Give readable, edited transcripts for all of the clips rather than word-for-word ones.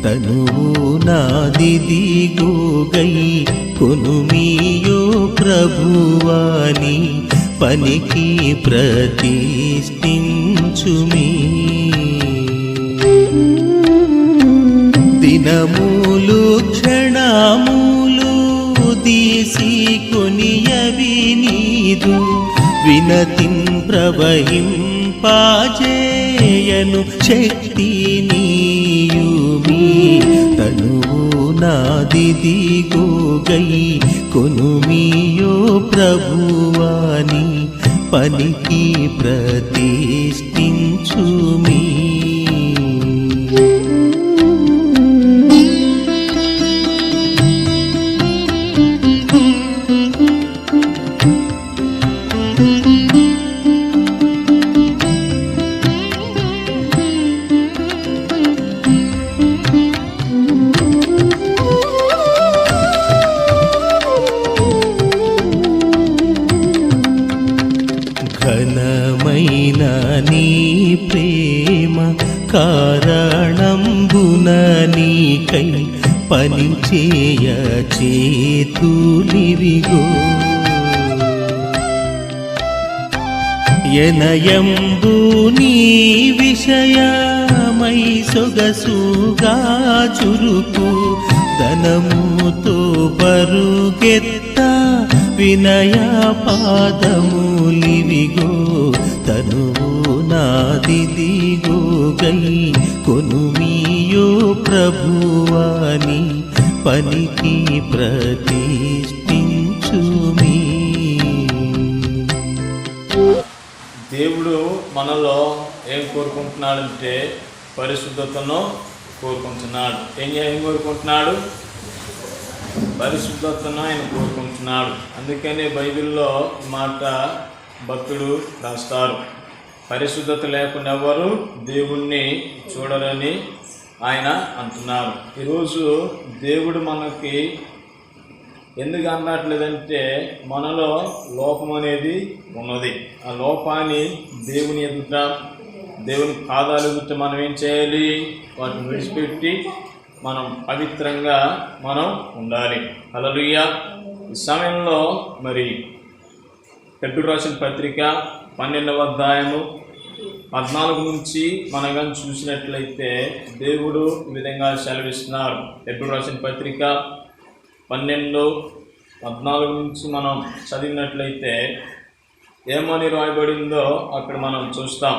తనువు నాదిదిగోగై కొనుమియో ప్రభువాని పనికి ప్రతిష్ఠించుమి. దినములు క్షణములు తీసి కొనియవి నీదు వినతిన్ ప్రవహింపజేయను శక్తి నీయుమి. తనువు నాదిదిగోగై కొనుమియో ప్రభువాని పనికి ప్రతిష్ఠించుమి. ఘనమైన నీ ప్రేమ కారణంబున నీకై పనిచేయ చేతులివిగో. ఎనయంబు నీ విషయమై సొగసుగా చురుకు ధనముతో పరుగెత్త వినయ పాదములివిగో. తనువు నాదిదిగోగై కొనుమియో ప్రభువాని పనికి ప్రతిష్ఠించుమి. దేవుడు మనలో ఏం కోరుకుంటున్నాడంటే పరిశుద్ధతను కోరుకుంటున్నాడు. ఏం కోరుకుంటున్నాడు? పరిశుద్ధతను ఆయన కోరుకుంటున్నాడు. అందుకని బైబిల్లో మాట భక్తుడు రాస్తారు, పరిశుద్ధత లేకుండా ఎవరు దేవుణ్ణి చూడరని ఆయన అంటున్నారు. ఈరోజు దేవుడు మనకి ఎందుకు అన్నట్లేదంటే మనలో లోపం అనేది ఉన్నది. ఆ లోపాన్ని దేవుని ఎదుట, దేవుని పాదాలు ఎదుట మనం ఏం చేయాలి? వాటిని విడిచిపెట్టి మనం పవిత్రంగా మనం ఉండాలి. హల్లెలూయా. ఈ సమయంలో మరి హెబ్రీయులకు రాసిన పత్రిక 12వ అధ్యాయము 14 నుంచి మనం కానీ చూసినట్లయితే దేవుడు ఈ విధంగా సెలవిస్తున్నారు. హెబ్రీయులకు రాసిన పత్రిక 12:14 నుంచి మనం చదివినట్లయితే ఏమని రాయబడిందో అక్కడ మనం చూస్తాం.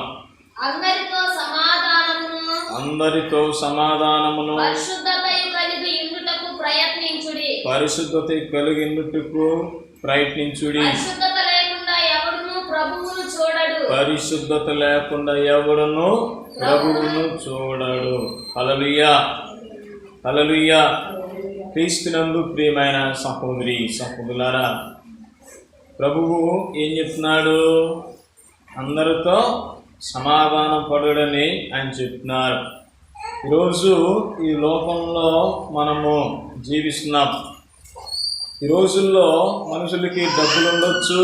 అందరితో సమాధానమును పరిశుద్ధత కలిగి ఉండుటకు ప్రయత్నించుడి. పరిశుద్ధత లేకుండా ఎవడును ప్రభువును చూడడు. హల్లెలూయా, హల్లెలూయా. క్రీస్తునందు ప్రియమైన సహోదరి సహోదరులారా, ప్రభువు ఏం చెప్తున్నాడు? అందరితో సమాధానం పడుడని ఆయన చెప్తున్నారు. ఈరోజు ఈ లోకంలో మనము జీవిస్తున్నాం. ఈ రోజుల్లో మనుషులకి డబ్బులు ఉండొచ్చు,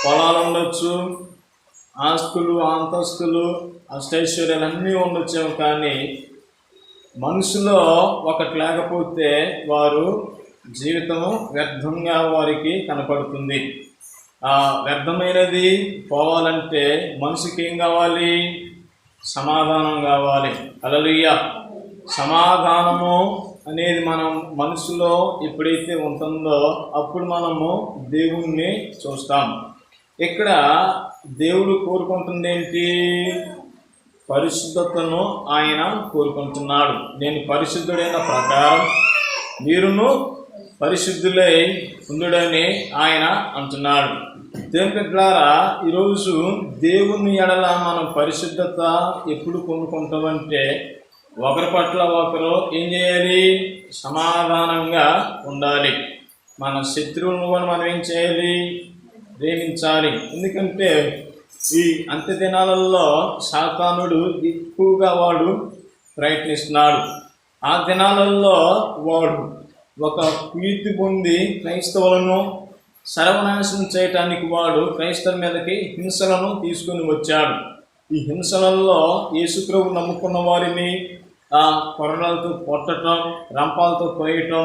పొలాలు ఉండొచ్చు, ఆస్తులు అంతస్తులు అష్టైశ్వర్యాలు అన్నీ ఉండొచ్చేమో, కానీ మనసులో ఒకటి లేకపోతే వారు జీవితము వ్యర్థంగా వారికి కనపడుతుంది. ఆ వ్యర్థమైనది పోవాలంటే మనిషికి ఏం కావాలి? సమాధానం కావాలి. హల్లెలూయా. సమాధానము అనేది మనం మనసులో ఎప్పుడైతే ఉంటుందో అప్పుడు మనము దేవుణ్ణి చూస్తాం. ఇక్కడ దేవుడు కోరుకుంటుంది ఏంటి? పరిశుద్ధతను ఆయన కోరుకుంటున్నాడు. నేను పరిశుద్ధుడైన ప్రకారం మీరును పరిశుద్ధులై ఉండుడని ఆయన అంటున్నాడు. దేవుని బిడ్డలారా, ఈరోజు దేవుని ఎడల మనం పరిశుద్ధత ఎప్పుడు కొనుక్కుంటామంటే ఒకరి పట్ల ఒకరు ఏం చేయాలి? సమాధానంగా ఉండాలి. మన శత్రువులను కూడా మనం ఏం చేయాలి? ప్రేమించాలి. ఎందుకంటే ఈ అంత్య దినాలలో సాతానుడు ఎక్కువగా వాడు ప్రయత్నిస్తున్నాడు. ఆ దినాలలో వాడు ఒక కీర్తి పొంది క్రైస్తవులను సర్వనాశనం చేయటానికి వాడు క్రైస్తవుల మీదకి హింసలను తీసుకొని వచ్చాడు. ఈ హింసలలో యేసుప్రభు నమ్ముకున్న వారిని, కొరడాలతో కొట్టడం, రంపాలతో కోయటం,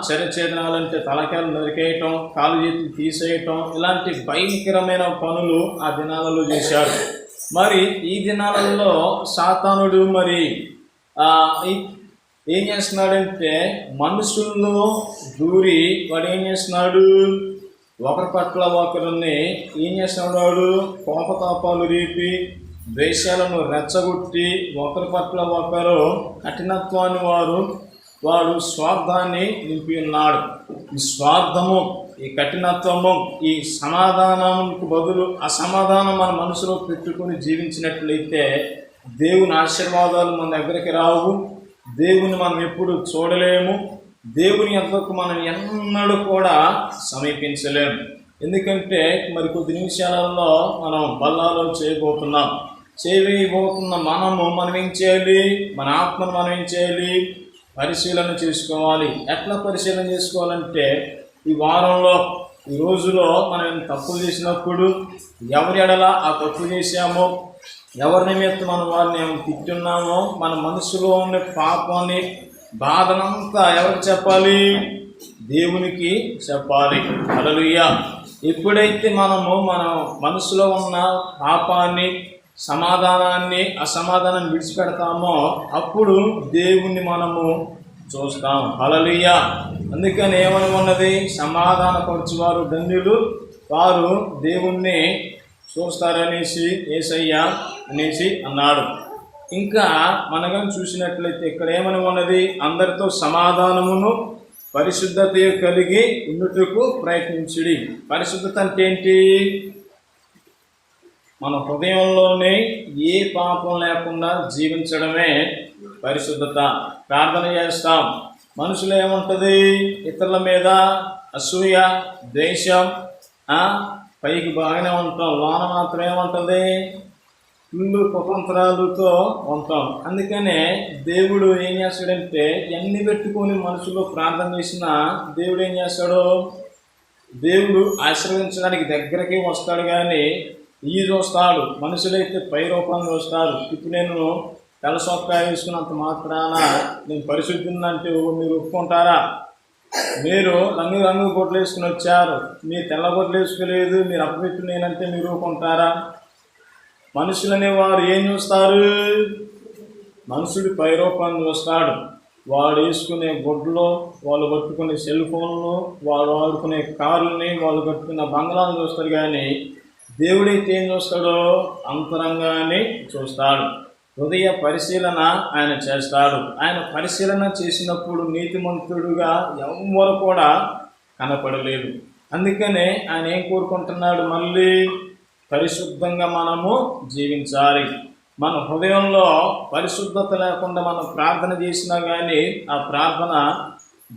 చరఛేదనాలంటే తలకాయలు నరికేయటం, కాలు చేతులు తీసేయటం, ఇలాంటి భయంకరమైన పనులు ఆ దినాలలో చేశారు. మరి ఈ దినాలలో సాతానుడు మరి ఏం చేస్తున్నాడంటే మనుషుల్లో దూరి వాడు ఏం చేస్తున్నాడు, ఒకరి పట్ల ఒకరిని ఏం చేస్తున్నాడు, వాడు కోపతాపాలు రేపి ద్వేషాలను రెచ్చగొట్టి ఒకరి పట్ల ఒకరు కఠినత్వాన్ని వాడు స్వార్థాన్ని నింపి ఉన్నాడు. ఈ స్వార్థము, ఈ కఠినత్వము, ఈ సమాధానానికి బదులు అసమాధానం మన మనసులో పెట్టుకుని జీవించినట్లయితే దేవుని ఆశీర్వాదాలు మన దగ్గరికి రావు. దేవుని మనం ఎప్పుడు చూడలేము. దేవుని యొద్దకు మనం ఎన్నడూ కూడా సమీపించలేము. ఎందుకంటే మరి కొద్ది నిమిషాలలో మనం బల్లాలో చేయబోతున్నాం. మనం ఏం చేయాలి, మన ఆత్మను మనం ఏం చేయాలి, పరిశీలన చేసుకోవాలి. ఎట్లా పరిశీలన చేసుకోవాలంటే ఈ వారంలో, ఈ రోజులో మనం తప్పులు చేసినప్పుడు ఎవరి ఎడల ఆ తప్పు చేశామో, ఎవరి నిమిత్తం మనం వారిని తిట్టున్నామో, మన మనసులో ఉన్న పాపాన్ని, బాధనంతా ఎవరికి చెప్పాలి, దేవునికి చెప్పాలి. హల్లెలూయా. ఎప్పుడైతే మన మనసులో ఉన్న పాపాన్ని, సమాధానాన్ని, అసమాధానాన్ని విడిచిపెడతామో అప్పుడు దేవుణ్ణి మనము చూస్తాం. హల్లెలూయా. అందుకని ఏమని ఉన్నది, సమాధానపరచువారు ధన్యులు, వారు దేవుణ్ణి చూస్తారనేసి యేసయ్య అనేసి అన్నాడు. ఇంకా మనగా చూసినట్లయితే ఇక్కడ ఏమని ఉన్నది, అందరితో సమాధానమును పరిశుద్ధత కలిగి ఉండుటకు ప్రయత్నించుడి. పరిశుద్ధత అంటే ఏంటి, మన హృదయంలోనే ఏ పాపం లేకుండా జీవించడమే పరిశుద్ధత. ప్రార్థన చేస్తాం, మనుషులు ఏముంటుంది, ఇతరుల మీద అసూయ, ద్వేషం, పైకి బాగానే ఉంటాం, లోన మాత్రం ఏముంటుంది, ఇల్లు కుతంత్రాలతో ఉంటాం. అందుకనే దేవుడు ఏం చేస్తాడంటే ఎన్ని పెట్టుకొని మనుషులు ప్రార్థన చేసినా దేవుడు ఏం చేస్తాడు, దేవుడు ఆశీర్వదించడానికి దగ్గరికి వస్తాడు, కానీ చూస్తాడు. మనుషులైతే పై రూపాన్ని చూస్తారు. ఇప్పుడు నేను తెల్లసొక్కా వేసుకున్నంత మాత్రాన నేను పరిశుద్ధిని అంటే మీరు ఒప్పుకుంటారా? మీరు రంగు గొడ్లు వేసుకుని వచ్చారు, మీ తెల్ల గొడ్లు వేసుకోలేదు, మీరు అప్పపెట్టు నేనంటే మీరు ఒప్పుకుంటారా? మనుషులనే వారు ఏం చూస్తారు, మనుషుడి పై రూపాన్ని చూస్తాడు. వాడు వేసుకునే గుడ్లు, వాళ్ళు పట్టుకునే సెల్ ఫోన్లు, వాళ్ళు వాడుకునే కార్లని, వాళ్ళు కట్టుకున్న బంగ్లాలను చూస్తారు. కానీ దేవుడైతే ఏం చూస్తాడో అంతరంగాన్ని చూస్తాడు. హృదయ పరిశీలన ఆయన చేస్తాడు. ఆయన పరిశీలన చేసినప్పుడు నీతిమంతుడుగా ఎవరు కూడా కనపడలేదు. అందుకనే ఆయన ఏం కోరుకుంటున్నాడు, మళ్ళీ పరిశుద్ధంగా మనము జీవించాలి. మన హృదయంలో పరిశుద్ధత లేకుండా మనం ప్రార్థన చేసినా కానీ ఆ ప్రార్థన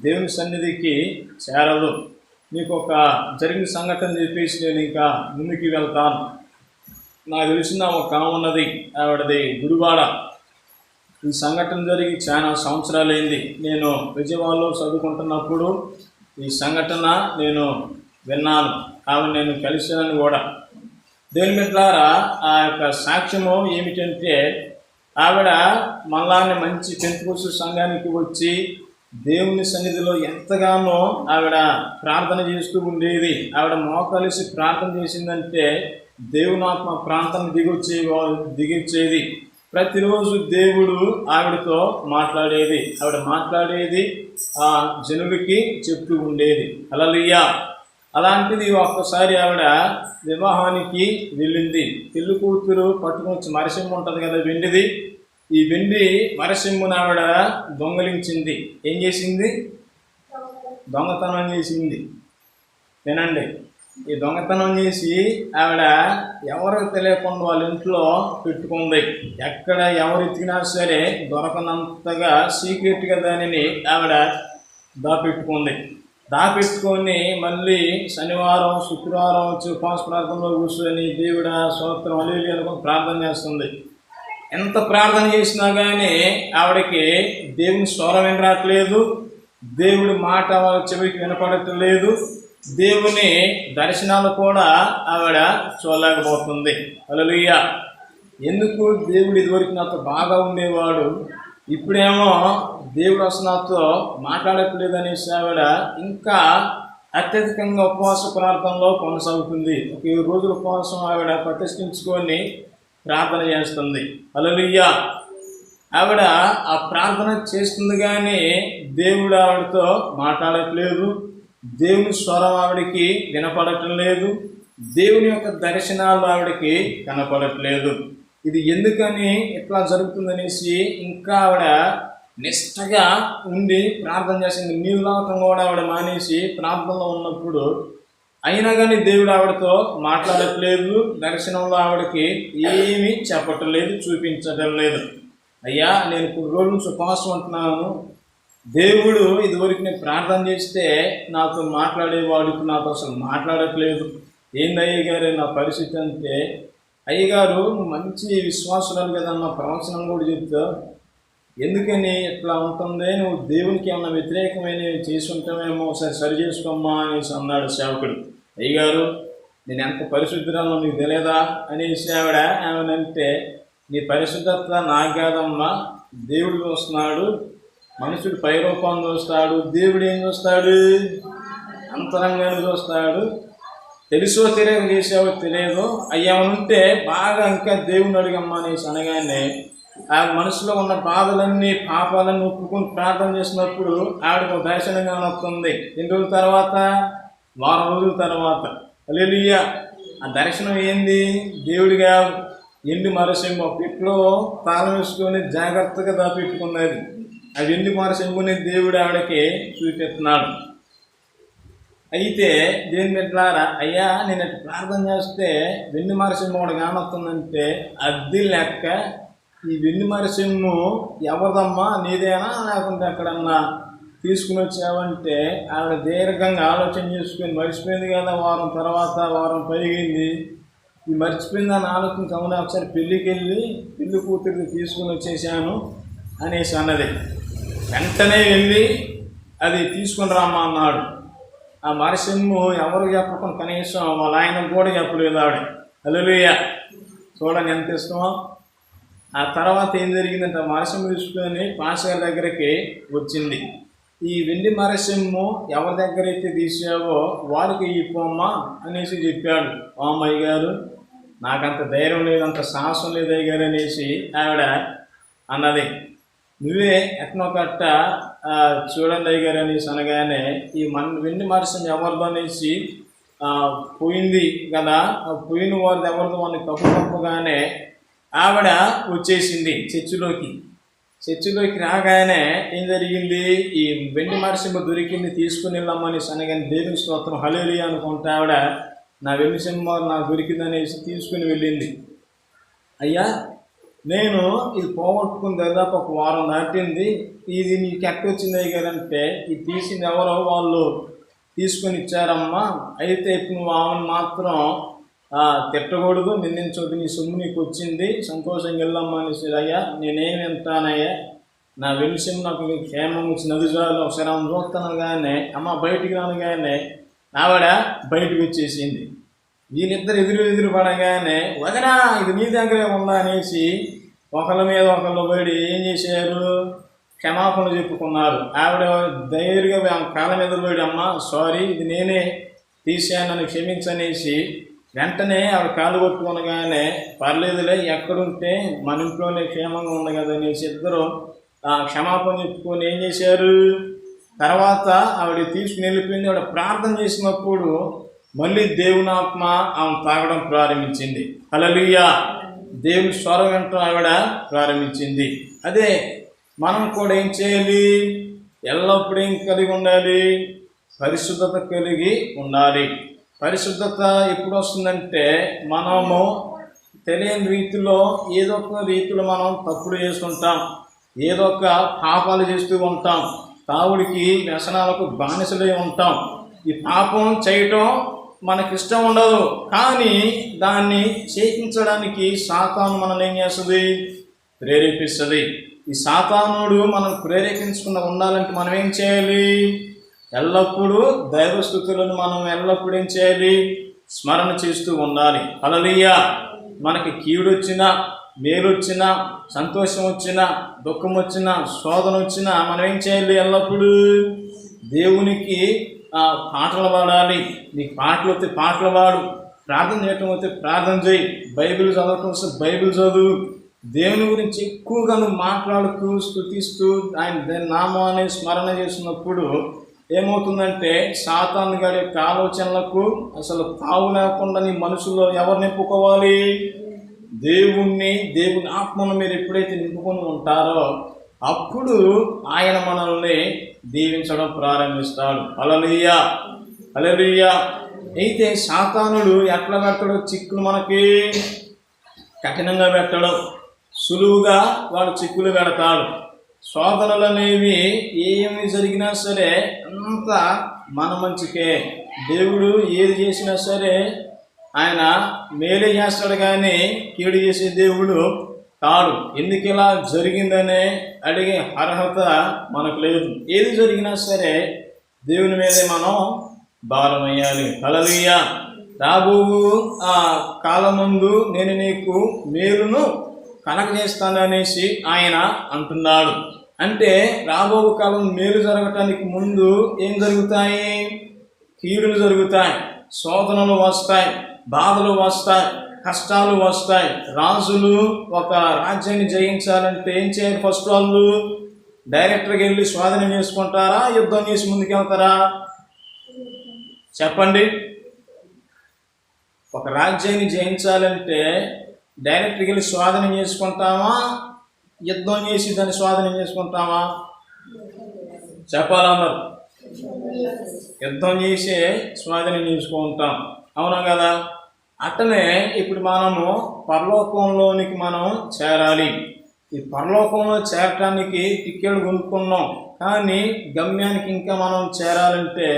దేవుని సన్నిధికి చేరదు. మీకు ఒక జరిగిన సంఘటన చెప్పేసి నేను ఇంకా ముందుకు వెళ్తాను. నాకు తెలిసిన ఒక ఉన్నది, ఆవిడది గుడివాడ. ఈ సంఘటన జరిగి చాలా సంవత్సరాలైంది. నేను విజయవాడలో చదువుకుంటున్నప్పుడు ఈ సంఘటన నేను విన్నాను. ఆవిడ నేను కలిసాను కూడా. దేని మిత్రులారా, ఆ యొక్క సాక్ష్యము ఏమిటంటే, ఆవిడ మళ్ళానే మంచి పెంతుకొస్తు సంఘానికి వచ్చి దేవుని సన్నిధిలో ఎంతగానో ఆవిడ ప్రార్థన చేస్తూ ఉండేది. ఆవిడ మోకాలిసి ప్రార్థన చేసిందంటే దేవుని ఆత్మ ప్రాంతాన్ని దిగొచ్చేది. ప్రతిరోజు దేవుడు ఆవిడతో మాట్లాడేది. ఆవిడ మాట్లాడేది ఆ జనులకి చెప్తూ ఉండేది. హల్లెలూయా. అలాంటిది ఒక్కసారి ఆవిడ వివాహానికి వెళ్ళింది. పెళ్లి కూతురు పట్టుకొచ్చి మరసింహ ఉంటుంది కదా, వెండిది. ఈ వెండి మరసింహను ఆవిడ దొంగలించింది. ఏం చేసింది, దొంగతనం చేసింది. వినండి, ఈ దొంగతనం చేసి ఆవిడ ఎవరికి తెలియకుండా వాళ్ళ ఇంట్లో పెట్టుకుంది. ఎక్కడ ఎవరు ఎత్తికినా సరే దొరకనంతగా సీక్రెట్గా దానిని ఆవిడ దాపెట్టుకొని మళ్ళీ శనివారం శుక్రవారం వచ్చి ఉపవాస ప్రార్థనలో కూర్చొని దేవుడా స్తోత్రం హల్లెలూయా అనుకుని ప్రార్థన చేస్తుంది. ఎంత ప్రార్థన చేసినా కానీ ఆవిడకి దేవుని స్వరం వినరాట్లేదు, దేవుడి మాట చెవికి వినపడట్లేదు, దేవుని దర్శనాలు కూడా ఆవిడ చూడలేకపోతుంది. హల్లెలూయా. ఎందుకు, దేవుడు ఇదివరకు నాతో బాగా ఉండేవాడు, ఇప్పుడేమో దేవుడు అసలు నాతో మాట్లాడట్లేదు అనేసి ఆవిడ ఇంకా అత్యధికంగా ఉపవాస ప్రార్థనలో కొనసాగుతుంది. ఒక 7 రోజుల ఉపవాసం ఆవిడ ప్రతిష్ఠించుకొని ప్రార్థన చేస్తుంది. హల్లెలూయా. ఆవిడ ఆ ప్రార్థన చేస్తుంది కానీ దేవుడు ఆవిడతో మాట్లాడట్లేదు. దేవుని స్వరం ఆవిడకి వినపడటం లేదు. దేవుని యొక్క దర్శనాలు ఆవిడకి కనపడట్లేదు. ఇది ఎందుకని ఇట్లా జరుగుతుందనేసి ఇంకా ఆవిడ నిష్టగా ఉండి ప్రార్థన చేసింది. నీళ్ళు తాగటం కూడా ఆవిడ మానేసి ప్రార్థనలో ఉన్నప్పుడు అయినా కానీ దేవుడు ఆవిడతో మాట్లాడట్లేదు. దర్శనంలో ఆవిడకి ఏమీ చెప్పటం లేదు, చూపించటం లేదు. అయ్యా, నేను ఇప్పుడు రోజు నుంచి ఉపవాసం ఉంటున్నాను. దేవుడు ఇదివరకు నేను ప్రార్థన చేస్తే నాతో మాట్లాడేవాడు, నాతో అసలు మాట్లాడట్లేదు. ఏంది అయ్యగారు నా పరిస్థితి అంటే, అయ్యగారు నువ్వు మంచి విశ్వాసురాలు కదా, నా ప్రవచనం కూడా చెప్తావు, ఎందుకని ఇట్లా ఉంటుంది, నువ్వు దేవునికి ఏమన్నా వ్యతిరేకమైన చేసి ఉంటామేమో, ఒకసారి సరి చేసుకోమ్మా అనేసి అన్నాడు సేవకుడు. అయ్యగారు నేను ఎంత పరిశుద్ధురాలో నీకు తెలియదా అనేసి ఆమెనంటే, నీ పరిశుద్ధత నాకు కాదమ్మా, దేవుడు చూస్తున్నాడు. మనుషుడు పై రూపాన్ని చూస్తాడు, దేవుడు ఏం చూస్తాడు? అంతరంగాన్ని చూస్తాడు. తెలుసో తెలియక చేసావో తెలియదు అయ్యామనుంటే బాగా ఇంకా దేవుని అడిగమ్మా అనేసి అనగానే ఆ మనసులో ఉన్న బాధలన్నీ పాపాలన్నీ ఒప్పుకొని ప్రార్థన చేసినప్పుడు ఆవిడకు దర్శనంగా వస్తుంది. 2 రోజుల తర్వాత, వారం రోజుల తర్వాత. హల్లెలూయా. ఆ దర్శనం ఏంది? దేవుడిగా ఎండు మరసింహ పెట్లో తాళం వేసుకొని జాగ్రత్తగా దాపెట్టుకున్నది. ఆ వెండి మరసింహని దేవుడు ఆవిడకి చూపెడుతున్నాడు. అయితే దేని పెట్టారా, అయ్యా నేను అట్లా ప్రార్థన చేస్తే వెండి మరసింహం కూడా కానొస్తుందంటే, అద్దె లెక్క ఈ వెండి మరసింహం ఎవరిదమ్మా, నీదేనా లేకుంటే ఎక్కడన్నా తీసుకుని వచ్చావంటే ఆవిడ దీర్ఘంగా ఆలోచన చేసుకొని మర్చిపోయింది కదా. వారం తర్వాత వారం పైగింది, ఈ మర్చిపోయిందని ఆలోచించి అవునా ఒకసారి పెళ్ళికి వెళ్ళి పెళ్లి కూతురికి తీసుకుని వచ్చేసాను అనేసి అన్నది. వెంటనే వెళ్ళి అది తీసుకుని రామ్మా అన్నాడు. ఆ మరసింహు ఎవరు చెప్పకుండా కనీసం వాళ్ళ ఆయన కూడా చెప్పలేదు ఆవిడ. హల్లెలూయా. చూడండి ఎంత ఇష్టమో. ఆ తర్వాత ఏం జరిగిందంటే, మరసింహు తీసుకొని పాస్టర్ దగ్గరికి వచ్చింది. ఈ వెండి మరసింహు ఎవరి దగ్గర అయితే తీసావో వారికి ఈ పొమ్మ అనేసి చెప్పాడు. అమ్మాయి గారు నాకంత ధైర్యం లేదు, అంత సాహసం లేదు అయ్యారు అనేసి ఆవిడ అన్నది. నువ్వే ఎట్నొకట్ట చూడండి అయ్యారు అనేసి అనగానే ఈ వెండి మరసింహం ఎవరిదో అనేసి పోయింది కదా, పోయిన వారిది ఎవరిదో అని కప్పుగానే ఆవిడ వచ్చేసింది చర్చిలోకి రాగానే ఏం జరిగింది, ఈ వెండి మరసింహ దొరికింది, తీసుకుని వెళ్ళామని అనగానే దేవుని స్తోత్రం హల్లెలూయా అనుకుంటా ఆవిడ నా వెండి సింహ నాకు దొరికిందనేసి తీసుకుని వెళ్ళింది. అయ్యా నేను ఇది పోగొట్టుకుని దాదాపు ఒక వారం దాటింది, ఇది నీకు ఎక్కడొచ్చింది అయ్యారంటే, ఇది తీసింది ఎవరో వాళ్ళు తీసుకొని ఇచ్చారమ్మా, అయితే ఇప్పుడు నువ్వు ఆమెను మాత్రం తిట్టకూడదు, నిందించొద్దు, నీ సొమ్ము నీకు వచ్చింది, సంతోషంగా వెళ్ళమ్మా అనేసి. అయ్యా నేనేమి వింటానయ్యా, నా వెండి సింహం నాకు క్షేమం వచ్చి నదుజాలు ఒకసారి ఆమె చూస్తాను కానీ అమ్మ బయటికి రానుగానే ఆవిడ బయటకు వచ్చేసింది. వీళ్ళిద్దరు ఎదురు పడగానే వదినా ఇది నీ దగ్గరే ఉందా అనేసి ఒకళ్ళ మీద ఒకళ్ళు పడి ఏం చేశారు, క్షమాపణ చెప్పుకున్నారు. ఆవిడ ధైర్యంగా కాళ్ళ మీద పడి అమ్మ సారీ ఇది నేనే తీసాను నన్ను క్షమించనేసి వెంటనే ఆవిడ కాళ్ళు కొట్టుకునగానే పర్లేదులే ఎక్కడుంటే మన ఇంట్లోనే క్షేమంగా ఉంది కదా అనేసి ఇద్దరు క్షమాపణ చెప్పుకొని ఏం చేశారు. తర్వాత ఆవిడ తీసుకుని వెళ్ళిపోయింది. ఆవిడ ప్రార్థన చేసినప్పుడు మళ్ళీ దేవుని ఆత్మ ఆమె తాగడం ప్రారంభించింది. హల్లెలూయా. దేవుని స్వరం వినటం ఆవిడ ప్రారంభించింది. అదే మనం కూడా ఏం చేయాలి, ఎల్లప్పుడూ ఏం కలిగి ఉండాలి, పరిశుద్ధత కలిగి ఉండాలి. పరిశుద్ధత ఎప్పుడు వస్తుందంటే, మనము తెలియని రీతిలో ఏదో ఒక రీతిలో మనం తప్పులు చేసుకుంటాం, ఏదో ఒక పాపాలు చేస్తూ ఉంటాం, తావుడికి వ్యసనాలకు బానిసలై ఉంటాం. ఈ పాపం చేయటం మనకిష్టం ఉండదు, కానీ దాన్ని చేయించడానికి సాతాను మనల్ని ఏం చేస్తుంది, ప్రేరేపిస్తుంది. ఈ సాతానుడు మనం ప్రేరేపించకుండా ఉండాలంటే మనం ఏం చేయాలి, ఎల్లప్పుడూ దైవస్థుతులను మనం ఎల్లప్పుడూ ఏం చేయాలి, స్మరణ చేస్తూ ఉండాలి. హల్లెలూయా. మనకి కీడొచ్చినా మేలు వచ్చినా, సంతోషం వచ్చినా, దుఃఖం వచ్చినా, శోధన వచ్చినా మనం ఏం చేయాలి? ఎల్లప్పుడూ దేవునికి పాటలు పాడాలి. నీకు పాటలు వస్తే పాటలు పాడు, ప్రార్థన చేయటం వస్తే ప్రార్థన చేయి, బైబిల్ చదవటం వస్తే బైబిల్ చదువు. దేవుని గురించి ఎక్కువగా నువ్వు మాట్లాడుతూ స్తుతిస్తూ ఆయన నామాన్ని స్మరణ చేసినప్పుడు ఏమవుతుందంటే సాతాను గారి యొక్క ఆలోచనలకు అసలు తావు లేకుండా నీ మనసులో ఎవరు నింపుకోవాలి? దేవుణ్ణి, దేవుని ఆత్మను మీరు ఎప్పుడైతే నింపుకొని ఉంటారో అప్పుడు ఆయన మనల్ని దీవించడం ప్రారంభిస్తాడు. హల్లెలూయా, హల్లెలూయా. అయితే సాతానుడు ఎట్లా పెడతాడో చిక్కులు మనకి కఠినంగా పెట్టడం, సులువుగా వాడు చిక్కులు పెడతాడు. శోధనలు అనేవి ఏమి జరిగినా సరే అంతా మన మంచికే. దేవుడు ఏది చేసినా సరే ఆయన మేలే చేస్తాడు కానీ కీడు చేసే దేవుడు కాడు. ఎందుకు ఇలా జరిగిందనే అడిగే అర్హత మనకు లేదు. ఏది జరిగినా సరే దేవుని మీదే మనం భారం వేయాలి. హల్లెలూయా. రాబో కాలమందు నేను నీకు మేలును కలగజేస్తాను అనేసి ఆయన అంటున్నాడు. అంటే రాబో కాలం మేలు జరగటానికి ముందు ఏం జరుగుతాయి? కీడులు జరుగుతాయి, శోధనలు వస్తాయి, బాధలు వస్తాయి, కష్టాలు వస్తాయి. రాజులు ఒక రాజ్యాన్ని జయించాలంటే ఏం చేయాలి? ఫస్ట్ వాళ్ళు డైరెక్ట్గా వెళ్ళి స్వాధీనం చేసుకుంటారా, యుద్ధం చేసి ముందుకెళ్తారా? చెప్పండి. ఒక రాజ్యాన్ని జయించాలంటే డైరెక్ట్గా వెళ్ళి స్వాధీనం చేసుకుంటామా, యుద్ధం చేసి దాన్ని స్వాధీనం చేసుకుంటామా? చెప్పాలన్నారు. యుద్ధం చేసి స్వాధీనం చేసుకుంటాం, అవునా కదా? అట్టనే ఇప్పుడు మనము పరలోకంలోనికి మనం చేరాలి. ఈ పరలోకంలో చేరటానికి టికెట్ కొనుక్కున్నాం, కానీ గమ్యానికి ఇంకా మనం చేరాలంటే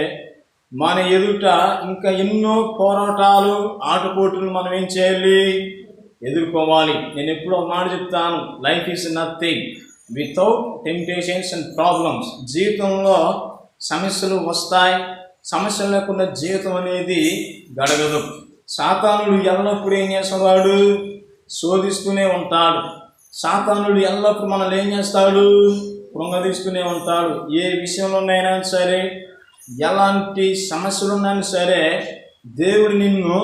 మన ఎదుట ఇంకా ఎన్నో పోరాటాలు, ఆటుపోటులు మనం ఏం చేయాలి? ఎదుర్కోవాలి. నేను ఎప్పుడో మాట చెప్తాను, life is nothing without temptations and problems. జీవితంలో సమస్యలు వస్తాయి, సమస్యలు లేకుండా జీవితం అనేది గడగదు. సాతానుడు ఎల్లప్పుడూ ఏం చేసేవాడు? శోధిస్తూనే ఉంటాడు. సాతానుడు ఎల్లప్పుడూ మనల్ని ఏం చేస్తాడు? కృంగదీస్తూనే ఉంటాడు. ఏ విషయంలోనైనా సరే, ఎలాంటి సమస్యలున్నా సరే దేవుడు నిన్ను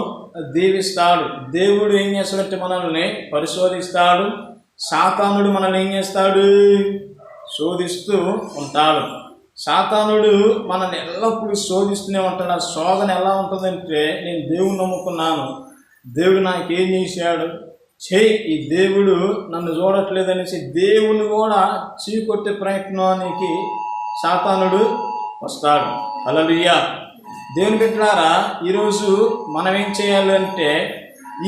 దీవిస్తాడు. దేవుడు ఏం చేస్తాడంటే మనల్ని పరిశోధిస్తాడు. సాతానుడు మనల్ని ఏం చేస్తాడు? శోధిస్తూ ఉంటాడు. సాతానుడు మనల్ని ఎల్లప్పుడూ శోధిస్తూనే ఉంటాడు. ఆ శోధన ఎలా ఉంటుందంటే, నేను దేవుని నమ్ముకున్నాను, దేవుడు నాకేం చేశాడు, ఈ దేవుడు నన్ను చూడట్లేదనేసి దేవుని కూడా చీకొట్టే ప్రయత్నానికి సాతానుడు వస్తాడు. హల్లెలూయా. దేవుని బిడ్డలారా, ఈరోజు మనం ఏం చేయాలంటే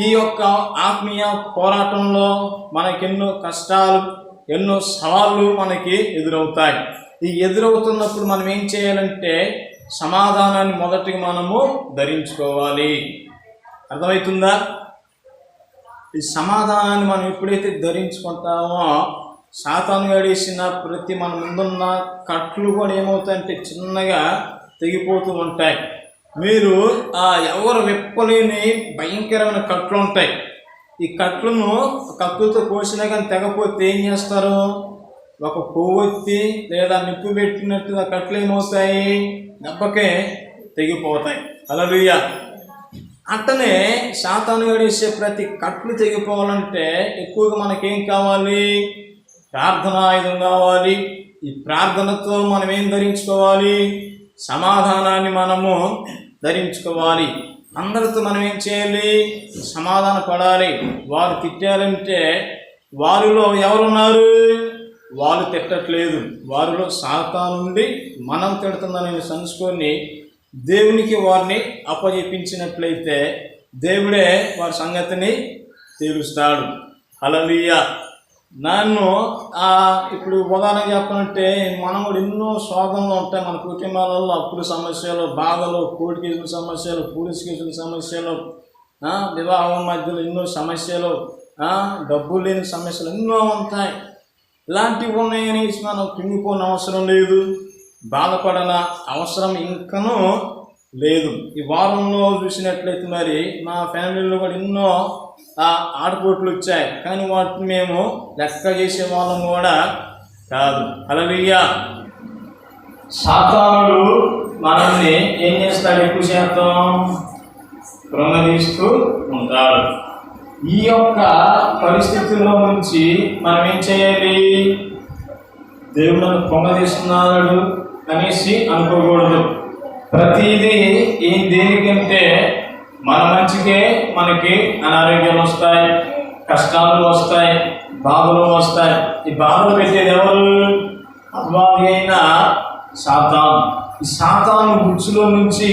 ఈ యొక్క ఆత్మీయ పోరాటంలో మనకెన్నో కష్టాలు, ఎన్నో సవాళ్ళు మనకి ఎదురవుతాయి. ఈ ఎదురవుతున్నప్పుడు మనం ఏం చేయాలంటే సమాధానాన్ని మొదటిగా మనము ధరించుకోవాలి. అర్థమవుతుందా? ఈ సమాధానాన్ని మనం ఎప్పుడైతే ధరించుకుంటామో సాతాను గడేసిన ప్రతి మన ముందున్న కట్లు కూడా ఏమవుతాయంటే చిన్నగా తెగిపోతూ ఉంటాయి. మీరు ఎవరు విప్పలేని భయంకరమైన కట్లు ఉంటాయి. ఈ కట్లను కత్తులతో కోసినా కానీ తెగపోతే ఏం చేస్తారు? ఒక కొవ్వొత్తి లేదా నిప్పు పెట్టినట్టు ఆ కట్లు ఏమవుతాయి? దెబ్బకే తెగిపోతాయి. హల్లెలూయా. అట్టనే సాతాను గడేసే ప్రతి కట్లు తెగిపోవాలంటే ఎక్కువగా మనకేం కావాలి? ప్రార్థనాయుధం కావాలి. ఈ ప్రార్థనతో మనం ఏం ధరించుకోవాలి? సమాధానాన్ని మనము ధరించుకోవాలి. అందరితో మనం ఏం చేయాలి? సమాధాన పడాలి. వారు తిట్టారంటే వారిలో ఎవరున్నారు? వాళ్ళు తిట్టట్లేదు, వారిలో సాతానుండి మనం తిడుతుందని సంచుకొని దేవునికి వారిని అప్పజెప్పించినట్లయితే దేవుడే వారి సంగతిని తీరుస్తాడు. హల్లెలూయా. నన్ను ఇప్పుడు ఉదాహరణ చెప్పాలంటే మనం కూడా ఎన్నో శోధనలు ఉంటాయి మన కుటుంబాలలో. అప్పుల సమస్యలు, బాధలు, కోర్టు కేసుల సమస్యలు, పోలీస్ కేసుల సమస్యలు, వివాహం మధ్యలో ఎన్నో సమస్యలు, డబ్బు లేని సమస్యలు ఎన్నో ఉంటాయి. ఇలాంటివి ఉన్నాయని మనం కుంగిపోయిన అవసరం లేదు, బాధపడన అవసరం ఇంకనూ లేదు. ఈ వారంలో చూసినట్లయితే మరి మా ఫ్యామిలీలో కూడా ఎన్నో ఆటపోట్లు వచ్చాయి, కానీ వాటిని మేము లెక్క చేసే వాళ్ళం కూడా కాదు. హల్లెలూయా. సాతానుడు మనల్ని ఏం చేస్తాడు? ఎక్కువ శాతం కృంగదీస్తూ ఉంటాడు. ఈ యొక్క పరిస్థితుల్లో నుంచి మనం ఏం చేయాలి? దేవుడు నన్ను కృంగదీస్తున్నాడు అనేసి అనుకోకూడదు. ప్రతిదీ దేనికంటే మన మంచికే మనకి అనారోగ్యాలు వస్తాయి, కష్టాలు వస్తాయి, బాధలు వస్తాయి. ఈ బాధలు పెట్టేది ఎవరు? అపవాది అయిన సాతాను. ఈ సాతాను గుచ్చులో నుంచి,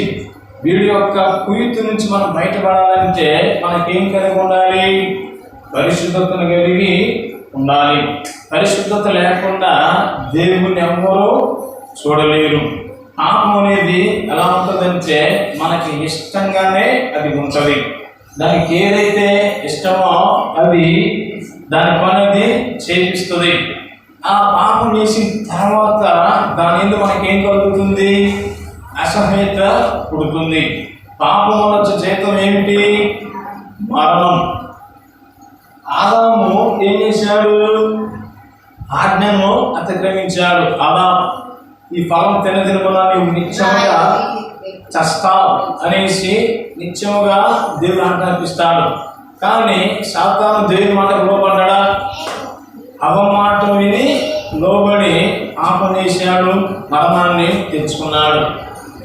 వీడి యొక్క కుయుత్తు నుంచి మనం బయటపడాలంటే మనకేం కలిగి ఉండాలి? పరిశుద్ధతను కలిగి ఉండాలి. పరిశుద్ధత లేకుండా దేవుణ్ణి ఎవ్వరూ చూడలేరు. పాపం అనేది ఎలా ఉంటుందంటే మనకి ఇష్టంగానే అది ఉంటుంది. దానికి ఏదైతే ఇష్టమో అది దాని పని అది చేపిస్తుంది. ఆ పాపం చేసిన తర్వాత దాని ఎందుకు మనకేం కలుగుతుంది? అసహ్యత పుడుతుంది. పాపం వల్ల వచ్చే జీతం ఏమిటి? మరణం. ఆదాము ఏం చేశాడు? ఆజ్ఞను అతిక్రమించాడు. ఆదాము ఈ ఫలం తినదినమున నీవు నిత్యముగా చస్తావు అనేసి నిత్యముగా దేవుడు ఆజ్ఞాపిస్తాడు. కానీ సాతాను దేవుని మాట లోబడ్డా? అవమాట విని లోబడి పాపం చేశాడు, మరణాన్ని తెచ్చుకున్నాడు.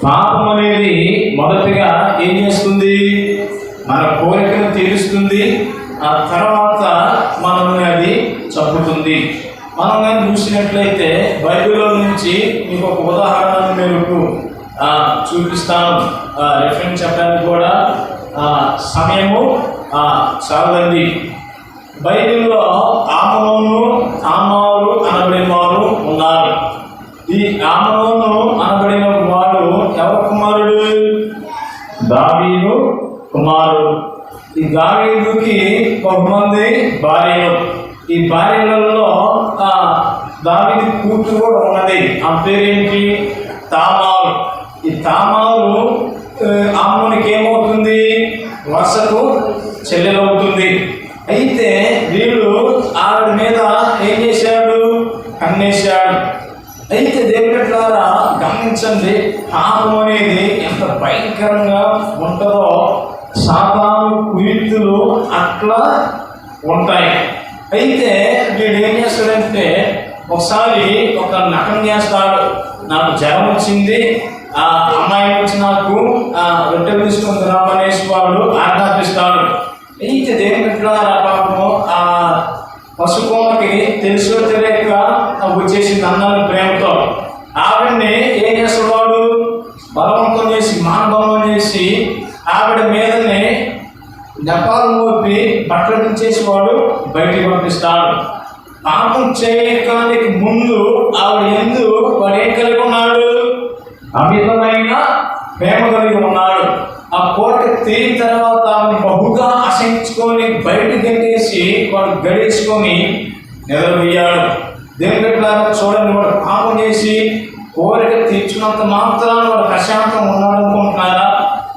పాపం అనేది మొదటిగా ఏం చేస్తుంది? మన కోరికను తీరుస్తుంది. ఆ తర్వాత మనల్ని అది చంపుతుంది. మనం కానీ చూసినట్లయితే బైబిల్లో నుంచి మీకు ఒక ఉదాహరణను మీకు చూపిస్తాను. రెఫరెన్స్ చెప్పడానికి కూడా సమయము చాలండి. బైబిల్లో ఆమోను, తామారు అనబడిన వారు ఉన్నారు. ఈ ఆమోను అనబడిన వాడు ఎవరి కుమారుడు? దావీదు కుమారుడు. ఈ దావీదుకి కొంతమంది భార్యలు. ఈ భార్యలలో దావీదు కూతురు కూడా ఉన్నది. ఆ పేరేంటి? తామారు. ఈ తామారు ఆమోనికి ఏమవుతుంది? వరుసకు చెల్లెలవుతుంది. అయితే వీడు ఆవిడ మీద ఏం చేశాడు? కన్నేశాడు. అయితే దేవుడి ద్వారా గమనించండి, పాపం అనేది ఎంత భయంకరంగా ఉంటుందో సాతాను కుయుక్తులు అట్లా ఉంటాయి. అయితే వీడు ఏం చేస్తాడంటే ఒకసారి ఒక నటన చేస్తాడు. నాకు జ్వరం వచ్చింది, ఆ అమ్మాయి వచ్చి నాకు రొట్టెలు తీసుకొని రామనేసి వాడు ఆజ్ఞాపిస్తాడు. అయితే దేవుని ద్వారా పాపము ఆ పశుకోమకి తెలుసో తెలియక వచ్చేసింది అన్నాను ప్రేమతో. ఆవిడని ఏం చేసేవాడు? బలవంతం చేసి, మానభంగం చేసి ఆవిడ మీదనే నెపాలు మోపి బట్టలు దించేసేవాడు, బయటికి పంపిస్తాడు. పాపం చేయడానికి ముందు ఆవిడ ఎందు వాడు ఏం కలిగి ఉన్నాడు? అమితమైన ప్రేమ కలిగి ఉన్నాడు. ఆ కోట తీరిన తర్వాత బహుగా అసహించుకొని బయటకు గెంటేసి వాడు గడేసుకొని నిలబోయాడు. దేవుని బిడ్డలారా చూడండి, వాడు పాపం చేసి కోరిక తీర్చుకున్నంత మాత్రాన వాడు ప్రశాంతంగా ఉన్నాడు అనుకుంటున్నారా?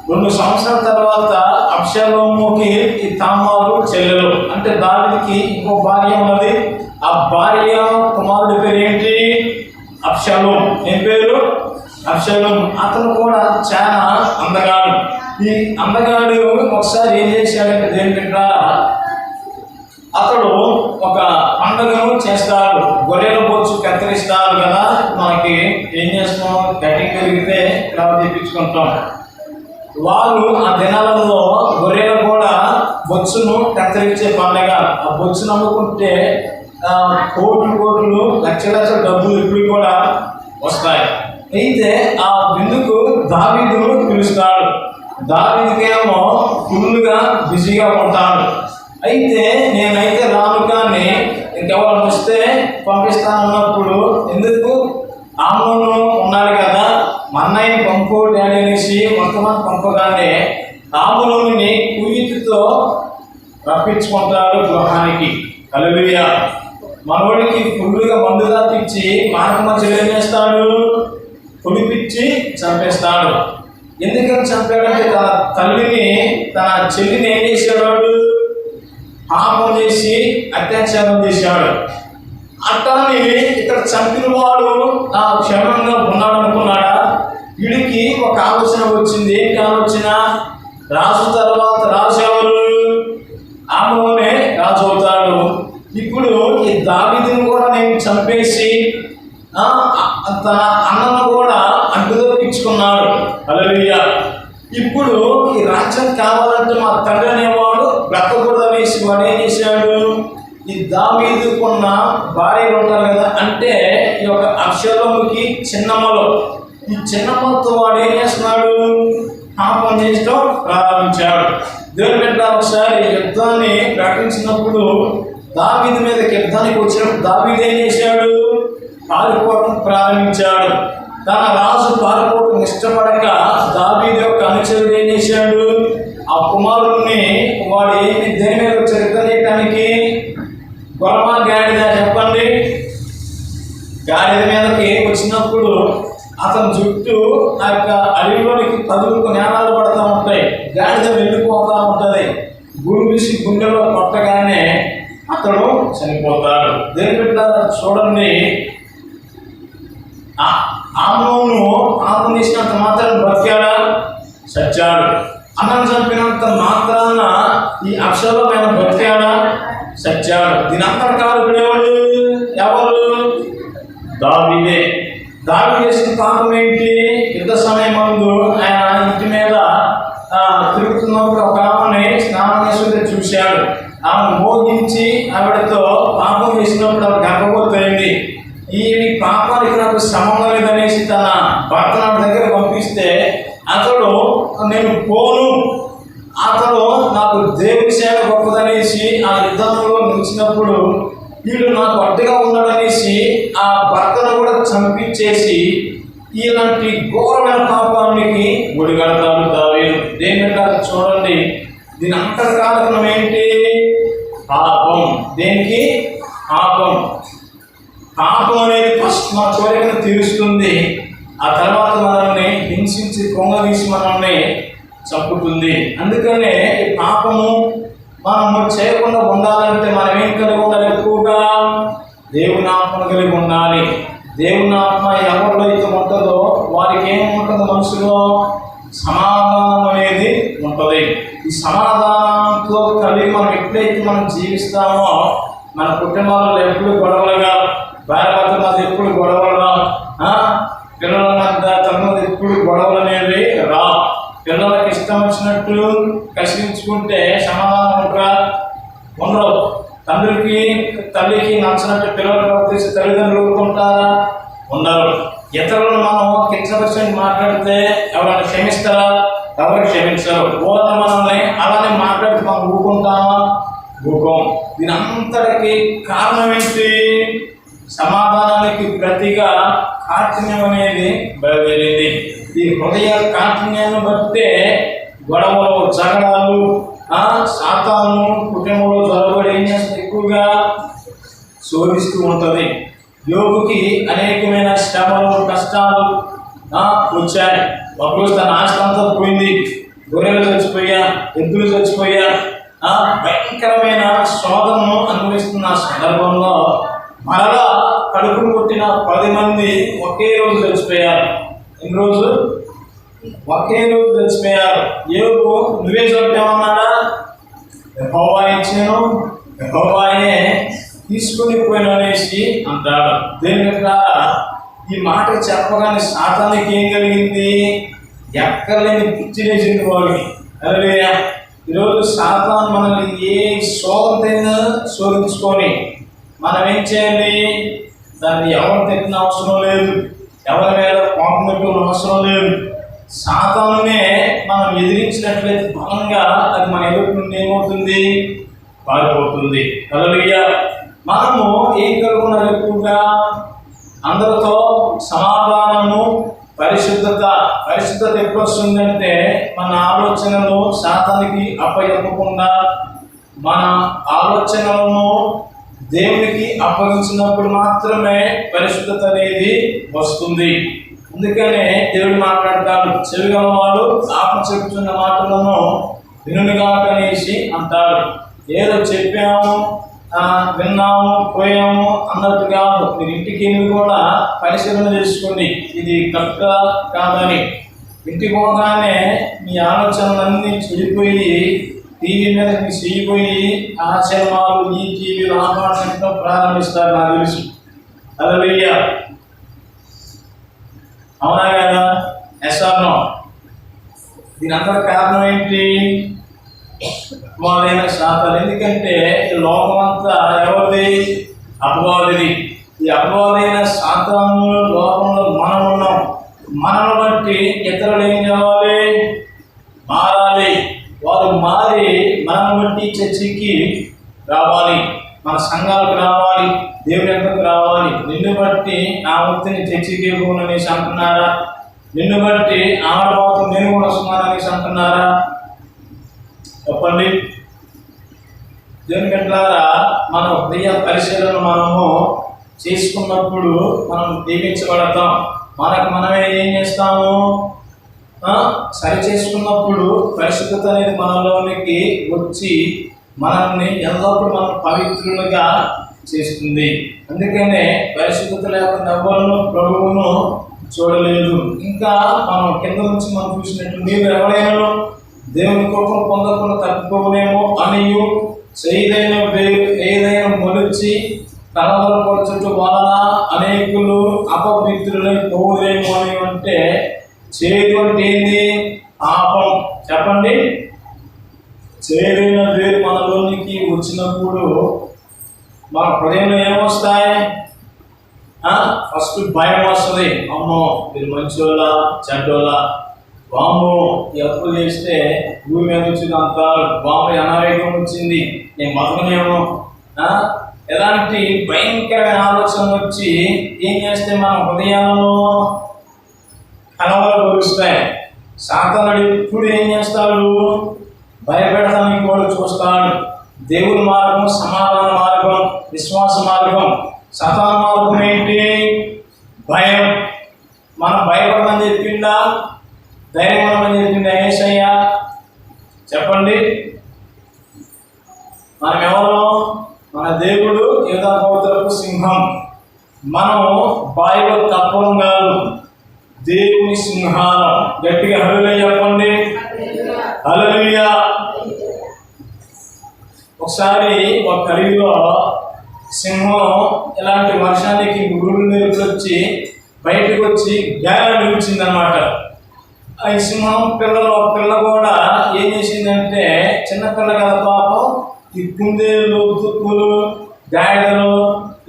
2 సంవత్సరాల తర్వాత అబ్షాలోముకి ఈ తామారు చెల్లెలు, అంటే దావీదుకి ఇంకో భార్య ఉన్నది. ఆ భార్య కుమారుడి పేరు ఏంటి? అబ్షాలోము. ఏం పేరు? అబ్షాలోము. అతను కూడా చాలా అందగాడు. ఈ అందగాడు ఒకసారి ఏం చేశాడంటే దేవుని బిడ్డలారా, అతడు ఒక పండుగను చేస్తాడు. గొర్రెల బొచ్చు కత్తిరిస్తారు కదా, మనకి ఏం చేస్తాం? కటింగ్ జరిగితే ఇలా తెప్పించుకుంటాం. వాళ్ళు ఆ దినాలలో గొర్రెలు కూడా బొచ్చును కత్తిరించే పండుగ. ఆ బొచ్చును అమ్ముకుంటే కోట్లు లక్షల డబ్బులు ఇప్పుడు కూడా వస్తాయి. అయితే ఆ విందుకు దావీదును పిలుస్తాడు. దావీదుకేమో ఫుల్గా బిజీగా ఉంటాడు. అయితే నేనైతే రాను, కానీ ఇంకెవరు వస్తే పంపిస్తానన్నప్పుడు ఎందుకు? ఆమోను ఉన్నాడు కదా, మన్నయ్యని పంపు డాడీ అనేసి మొత్తం పంపగానే ఆమోనుని కుయుక్తితో రప్పించుకుంటాడు గృహానికి. హల్లెలూయా. మనోడికి ఫుల్గా మందు దాపిచ్చి మానక మధ్యలో ఏం చేస్తాడు? కుడిపిచ్చి చంపేస్తాడు. ఎందుకని చంపాడంటే తన తల్లిని, తన చెల్లిని ఏం చేశాడు? పాపం చేసి అత్యాచారం చేశాడు. అట్టాని ఇక్కడ చంపిన వాడు క్షేమంగా ఉన్నాడు అనుకున్నాడా? వీడికి ఒక ఆలోచన వచ్చింది. ఏంటి ఆలోచన? రాజు తర్వాత రాజు ఎవరు? ఆమెలోనే రాజు అవుతాడు. ఇప్పుడు ఈ దావీదుని కూడా నేను చంపేసి తన అన్నను కూడా అడ్డుదొప్పించుకున్నాడు. హల్లెలూయా. ఇప్పుడు ఈ రాజ్యం కావాలంటే మా తండ్రి అనేవాడు బ్రతకూడదు అనేసి వాడు ఏం చేశాడు? ఈ దావీదుకున్న భార్యలు ఉంటారు కదా, అంటే ఈ యొక్క అబ్షాలోముకి చిన్నమ్మలో, ఈ చిన్నమ్మతో వాడు ఏం చేస్తున్నాడు? పాపం చేయడం ప్రారంభించాడు. దేవుని బిడ్డ ఒకసారి యుద్ధాన్ని ప్రకటించినప్పుడు దావీదు మీదకి యుద్ధానికి వచ్చినప్పుడు దావీదు ఏం చేశాడు? పారిపోవడం ప్రారంభించాడు. తన రాజు పారిపోవడం ఇష్టపడక దావీదు యొక్క అనుచరుడు ఏం చేశాడు? ఆ కుమారుణ్ణి వాడు ఏమి దేని మీద వచ్చాడు యుద్ధం చేయడానికి? గొర్రెమా గాడిద? చెప్పండి. గాడిద మీదకి వచ్చినప్పుడు అతని జుట్టు ఆ యొక్క అడవిలోనికి కదులుకు నేరాలు పడుతూ ఉంటాయి. గాడిద వెళ్ళిపోతూ ఉంటుంది. గుండెసి గుండెలో కొట్టగానే అతడు చనిపోతాడు. దేని బిడ్డ చూడండి, ఆమెను పాపం చేసినంత మాత్రం బ్రతికాడా? చచ్చాడు. అన్నం చంపినంత మాత్రాన ఈ అక్షరమైన బ్రతికాడా? చచ్చాడు. దీని అంతర్కారకుడు ఎవరు? దావీదే. దావీదు చేసిన పాపం ఏంటి? యుద్ధ సమయం ముందు ఆయన ఇంటి మీద తిరుగుతున్నప్పుడు ఒక ఆమెని స్నానం చేస్తుంటే చూశాడు. ఆమెను మోగించి ఆవిడతో పాపం చేసినప్పుడు ఆవిడ గర్భవతి. ఈ పాపానికి నాకు సంబంధం లేదనేసి తన భర్త దగ్గర పంపిస్తే అతడు నేను పోను, అతడు నాకు దేవుని సేవ గొప్పదనేసి ఆ యుద్ధంలో నిలిచినప్పుడు వీడు నాకు అడ్డుగా ఉన్నాడనేసి ఆ భర్తను కూడా చంపించేసి ఇలాంటి ఘోరమైన పాపానికి ఒడిగడతాడు దావీదు. దేనికంటే చూడండి, దీని అంతర్కారణం ఏంటి? పాపం. దేనికి? పాపం. పాపం అనేది ఫస్ట్ మా కోరికను తీరుస్తుంది. ఆ తర్వాత మనల్ని హింసించి కొంగదీసి మనల్ని చంపుతుంది. అందుకనే ఈ పాపము మనము చేయకుండా ఉండాలంటే మనం ఏం కలిగి ఉండాలి? ఎక్కువగా దేవుని ఆత్మను కలిగి ఉండాలి. దేవుని ఆత్మ ఎవరిలో అయితే ఉంటుందో వారికి ఏముంటుంది? మనసులో సమాధానం అనేది ఉంటుంది. ఈ సమాధానంతో కలిగి మనం ఎప్పుడైతే మనం జీవిస్తామో మన కుటుంబాలలో ఎప్పుడు గొడవలుగా, భార్యాభర్తల మధ్య ఎప్పుడు గొడవలుగా, పిల్లల మధ్య తన ఎప్పుడు గొడవలు అనేవి రా. పిల్లలకి ఇష్టం వచ్చినట్టు కసిరించుకుంటే సమాధానం ఉండరు. తల్లికి నచ్చినట్టు పిల్లలు ప్రవర్తిస్తే తల్లిదండ్రులు ఊరుకుంటారా? ఉండరు. ఇతరులను మనం కించపరిచి మాట్లాడితే ఎవరైనా క్షమిస్తారా? ఎవరు క్షమించరు. ఓర్ని మనల్ని అలానే మాట్లాడితే మనం ఊరుకుంటామా? ఊరుకోం. దీని అంతటికి కారణం ఏంటి? సమాధానానికి ప్రతిగా కాఠిన్యం అనేది బయలుదేరింది. ఈ హృదయ కాఠిన్యాన్ని బట్టే గొడవలు, జగడాలు, శాతాను కుటుంబంలో జరగబడి ఏం చేస్తే ఎక్కువగా శోధిస్తూ ఉంటుంది. యోగుకి అనేకమైన శ్రమలు, కష్టాలు వచ్చాయి. ఒకరోజు తన ఆస్తి అంతా పోయింది. గొర్రెలు చచ్చిపోయా, ఎద్దులు చచ్చిపోయా, భయంకరమైన శోధనను అనుభవిస్తున్న సందర్భంలో మరలా కడుపును కొట్టిన 10 మంది ఒకే రోజు చచ్చిపోయారు. ఎన్ని రోజు? ఒకే రోజు చచ్చిపోయారు. యోగు నువ్వే చంపామన్నాడా? యెహోవా ఇచ్చాను, యెహోవాయే తీసుకుని పోయిన అనేసి అంటాడు. దేని ద్వారా ఈ మాట చెప్పగానే సాతానికి ఏం కలిగింది? ఎక్కర్లేని పిచ్చి వేసింది వాడికి. హల్లెలూయా. ఈరోజు సాతాను మనల్ని ఏ శోధనైనా శోధించుకొని మనం ఏం చేయాలి? దాన్ని ఎవరు తిట్టిన అవసరం లేదు, ఎవరి మీద కోపం పెట్టుకున్న అవసరం లేదు. సాతానునే మనం ఎదిరించినట్లయితే బలంగా అది మన ఎదుటి నుండి ఏమవుతుంది? పారిపోతుంది. హల్లెలూయా. మనము ఏం కలుగుతున్నారు? ఎక్కువగా అందరితో సమాధానము, పరిశుద్ధత. పరిశుద్ధత ఎప్పుడు వస్తుందంటే మన ఆలోచనలు సాతానికి అప్పగించకుండా మన ఆలోచనలను దేవునికి అప్పగించినప్పుడు మాత్రమే పరిశుద్ధత అనేది వస్తుంది. అందుకనే దేవుడు మాట్లాడతాడు, చెవి గలవాడు ఆత్మ చెప్తున్న మాటలను వినుగాక అనేసి అంటాడు. ఏదో చెప్పాము విన్నాము పోయాము అన్నట్టు కాదు. మీరు ఇంటికి వెళ్ళి కూడా పరిశీలన చేసుకోండి, ఇది కరెక్ట్ కాదని. ఇంటికి పోగానే మీ ఆలోచనలన్నీ చెడిపోయి టీవీ మీద మీ చెయ్యిపోయి ఆ సినిమాలు ఈ టీవీలు ఆపాడించడం ప్రారంభిస్తారు, నాకు తెలుసు. హల్లెలూయా, అవునా కదా? ఎస్ఆర్నో. దీని అంతా కారణం ఏంటి? అపవాదైన శాతాలు. ఎందుకంటే లోకం అంతా ఎవరిది? అపవాదిది. ఈ అపవాదైన శాతాను లోకంలో మనం ఉన్నాం. మనల్ని బట్టి ఇతరులు ఏం కావాలి? మారాలి. వారు మారి మనల్ని బట్టి చర్చికి రావాలి, మన సంఘాలకు రావాలి, దేవుని యొక్కకు రావాలి. నిన్ను బట్టి నా వృత్తిని చర్చికి అనేసి అంటున్నారా? నిన్ను బట్టి ఆడవాళ్ళతో నేను కూడా వస్తున్నాననేసి అంటున్నారా? చెప్పండి. దేవుని బిడ్డలారా, మన హృదయ పరిశీలన మనము చేసుకున్నప్పుడు మనం దీవించబడతాం. మనకు మనమే ఏం చేస్తాము? సరి చేసుకున్నప్పుడు పరిశుద్ధత అనేది మనలోనికి వచ్చి మనల్ని ఎల్లప్పుడూ మనం పవిత్రులుగా చేస్తుంది. అందుకనే పరిశుద్ధత లేకుండా ఎవరును ప్రభువును చూడలేదు. ఇంకా మనం కింద నుంచి మనం చూసినట్టు మీరు ఎవరైనా దేవుని కృపను పొందకుండా తప్పుకోలేమో అనియు ఏదైనా మొలిచి కలవరపరచుట వలన అనేకులు అపవిత్రులై పోవులేమో అని అంటే చేదు అంటే ఏంది? పాపం. చెప్పండి. చేదైన పేరు మనలోనికి వచ్చినప్పుడు మన హృదయంలో ఏమొస్తాయి? ఫస్ట్ భయం వస్తుంది. అమ్మో మీరు మంచోళ్ళ చెడ్డోళ్ళ, బాంబు ఎప్పుడు చేస్తే భూమి మీద వచ్చింది అంటారు, బాంబు అనారోగ్యం వచ్చింది, నేను బతకనేమో, ఎలాంటి భయంకరమైన ఆలోచన వచ్చి ఏం చేస్తే మన హృదయాలను కలవరపరుస్తాయి. సాతానుడు ఎప్పుడు ఏం చేస్తాడు? భయపెడతానికి కూడా చూస్తాడు. దేవుని మార్గం సమాధాన మార్గం, విశ్వాస మార్గం. సాతాను మార్గం ఏంటి? భయం. మనం భయపడమని చెప్పిందా? ధైర్యం ఉండమని చెప్పిందా యేసయ్య? చెప్పండి. మనం ఎవరు? మన దేవుడు యూదాగోత్రపు సింహం. మనము బైబిల్ కప్పలం కాదు, దేవుని సింహాలం. గట్టిగా హల్లెలూయా చెప్పండి. హల్లెలూయా. ఒకసారి ఒక అడవిలో సింహం ఇలాంటి వర్షానికి గురుడు నీరు వచ్చి బయటకు వచ్చి గాయాలు నిలిచిందనమాట. ఈ సింహం పిల్ల కూడా ఏం చేసిందంటే, చిన్నపిల్ల కదా పాపం, ఈ కుందేలు తుప్పులు గాయలు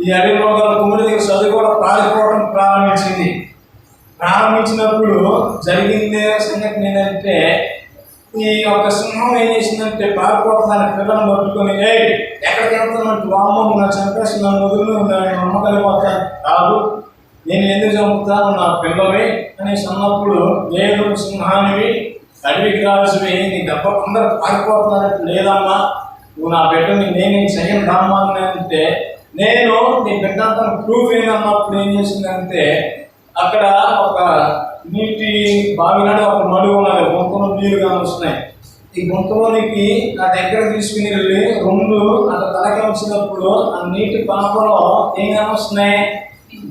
ఈ అడవిలో గల కుమ్మడి దగ్గర చదువు కూడా పారిపోవడం ప్రారంభించినప్పుడు జరిగింది సంగతి ఏంటంటే, ఈ యొక్క సింహం ఏం చేసిందంటే పారిపోతున్న పిల్లలను పట్టుకొని ఎక్కడికి వెళ్తున్నట్టు, వామ్మను నా చంపేసి నన్ను వదులు, నమ్మకలిపోతాను కాదు, నేను ఎందుకు చంపుతాను, నా పిల్లవి అనేసి అన్నప్పుడు, లేదు సింహానివి, అడవికి రాసివి, నీ దెబ్బ అందరూ పారిపోతున్నట్టు లేదమ్మా, నువ్వు నా బిడ్డని నేనేం చెయ్యను రామ్మా అంటే, నేను నీ బిడ్డ ప్రూఫ్ ఏంటన్నప్పుడు ఏం చేసిందంటే, అక్కడ ఒక నీటి బావిలాంటి ఒక మడుగు ఉన్నది, గుంతలో నీళ్ళు కానొస్తున్నాయి. ఈ గుంతలోనికి నా దగ్గర తీసుకుని వెళ్ళి రెండు అక్కడ తలకి వచ్చినప్పుడు ఆ నీటి పాపలో ఏం కానొస్తున్నాయి?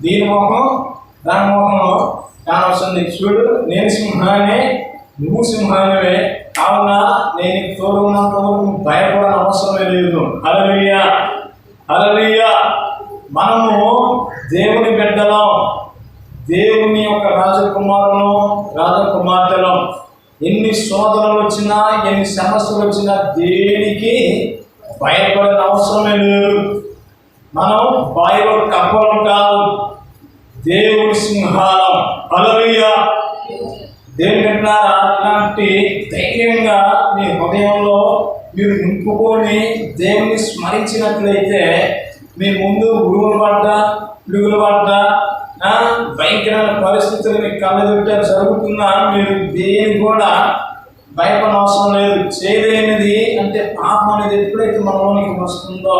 దీని మొహం దాని మొహం కానొస్తుంది. చూడు, నేను సింహాన్ని, నువ్వు సింహానివే, కావున నేను తోడు ఉన్నంత వరకు భయపడని అవసరమే లేదు. హల్లెలూయా, హల్లెలూయా. మనము దేవుని బిడ్డలం, దేవుని యొక్క రాజకుమారులు, రాజకుమార్తెలు. ఎన్ని శోధనలు వచ్చినా, ఎన్ని సమస్యలు వచ్చినా దేనికి భయపడిన అవసరమే లేదు. మనం బైబిల్ కప్పలం కాదు, దేవుని సింహాలం. హల్లెలూయా. దేవుని బిడ్డలారా, ఇలాంటి ధైర్యంగా మీ హృదయంలో మీరు నింపుకొని దేవుని స్మరించినట్లయితే మీ ముందు గురువులు పడ్డా, పిడుగులు పడ్డా, భయంకరమైన పరిస్థితులు మీకు కళ్ళెదుట జరుగుతున్నా మీరు దేని కూడా భయపడిన అవసరం లేదు. చేదైనది అంటే పాపం అనేది ఎప్పుడైతే మనలోనికి వస్తుందో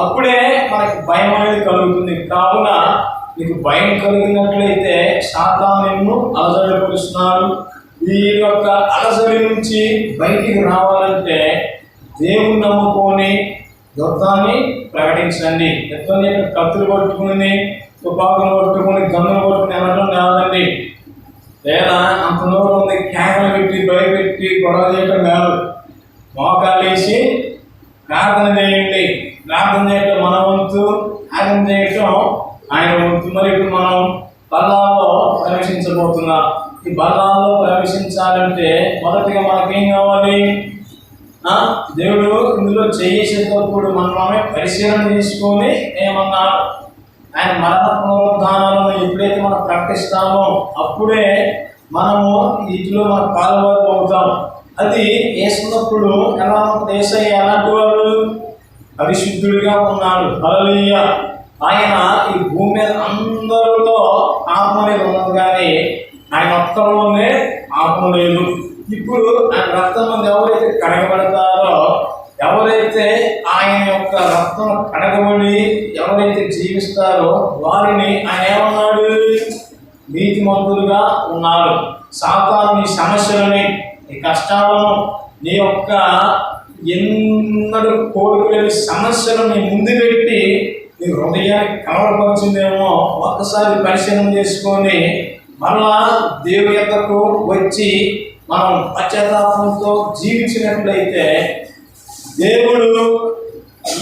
అప్పుడే మనకి భయం అనేది కలుగుతుంది. కావున నీకు భయం కలిగినట్లయితే సాతాను నిన్ను అలజడిపరుస్తున్నాడు. ఈ యొక్క అలజడి నుంచి బయటికి రావాలంటే దేవుని నమ్ముకొని యుద్ధాన్ని ప్రకటించండి. యుద్ధం కత్తులు పట్టుకుని, తుపాకులు పట్టుకుని, గన్నులు పట్టుకుని అనడం కాదండి. లేదా అంత నోరు ఉంది కేకలు పెట్టి భయపెట్టి గొడవ చేయటం కాదు. మోకాలు వేసి ప్రార్థన చేయండి. ప్రార్థన చేయటం మన వంతు, ప్రార్థన చేయటం ఆయన వంతు. మరి ఇప్పుడు మనం బల్లాలో ప్రవేశించబోతున్నాం. ఈ బల్లాలో ప్రవేశించాలంటే మొదటిగా మనకేం కావాలి? దేవుడు ఇందులో చేసేటప్పుడు మనమే పరిశీలన చేసుకొని ఏమన్నాడు? ఆయన మరణ పునరుద్ధానాలను ఎప్పుడైతే మనం ప్రకటిస్తామో అప్పుడే మనము వీటిలో మన పాల్గొని అవుతాం. అది వేసుకున్నప్పుడు ఎలా ఉంటుంది? యేసయ్య ఎలాంటి వాడు? పరిశుద్ధుడిగా ఉన్నాడు. హల్లెలూయా. ఆయన ఈ భూమి మీద అందరిలో ఆత్మ అనేది ఉన్నది, కానీ ఆయన ఒక్కరిలోనే ఆత్మ లేదు. ఇప్పుడు ఆయన రక్తం మంది ఎవరైతే కడగబడతారో, ఎవరైతే ఆయన యొక్క రక్తం కడగబడి ఎవరైతే జీవిస్తారో వారిని ఆయన ఏమన్నాడు? నీతిమంతులుగా ఉన్నారు. సాతాను నీ సమస్యలని, నీ కష్టాలను, నీ యొక్క ఎన్నడూ కోరుకునే సమస్యలను నీ ముందు పెట్టి నీ హృదయాన్ని కలవరపరిచిందేమో ఒక్కసారి పరిశీలన చేసుకొని మరలా దేవుని యొద్దకు వచ్చి మనం పశ్చాత్తాపంతో జీవించినట్లయితే దేవుడు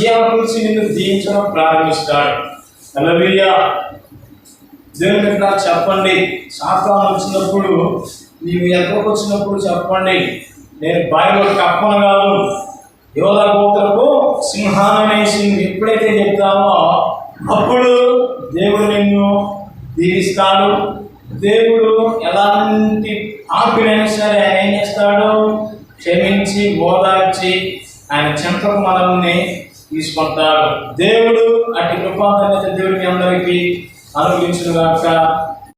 ఈ నుంచి నిన్ను దీవించడం ప్రారంభిస్తాడు. హల్లెలూయా. దేవుని దగ్గర చెప్పండి. సాతాను వచ్చినప్పుడు, నీవు ఎక్కడికి వచ్చినప్పుడు చెప్పండి, నేను బావిలో కప్పను కాదు, యోధా గోత్రపు సింహాననేసి ఎప్పుడైతే చెప్తామో అప్పుడు దేవుడు నిన్ను దీవిస్తాడు. దేవుడు ఎలాంటి ఆపినైనా సరే ఆయన ఏం చేస్తాడు? క్షమించి ఓదార్చి ఆయన చెంతకు మనల్ని తీసుకుంటాడు. దేవుడు అట్టి కృపాదైన దేవుడికి అందరికీ అనుగ్రహించుగాక.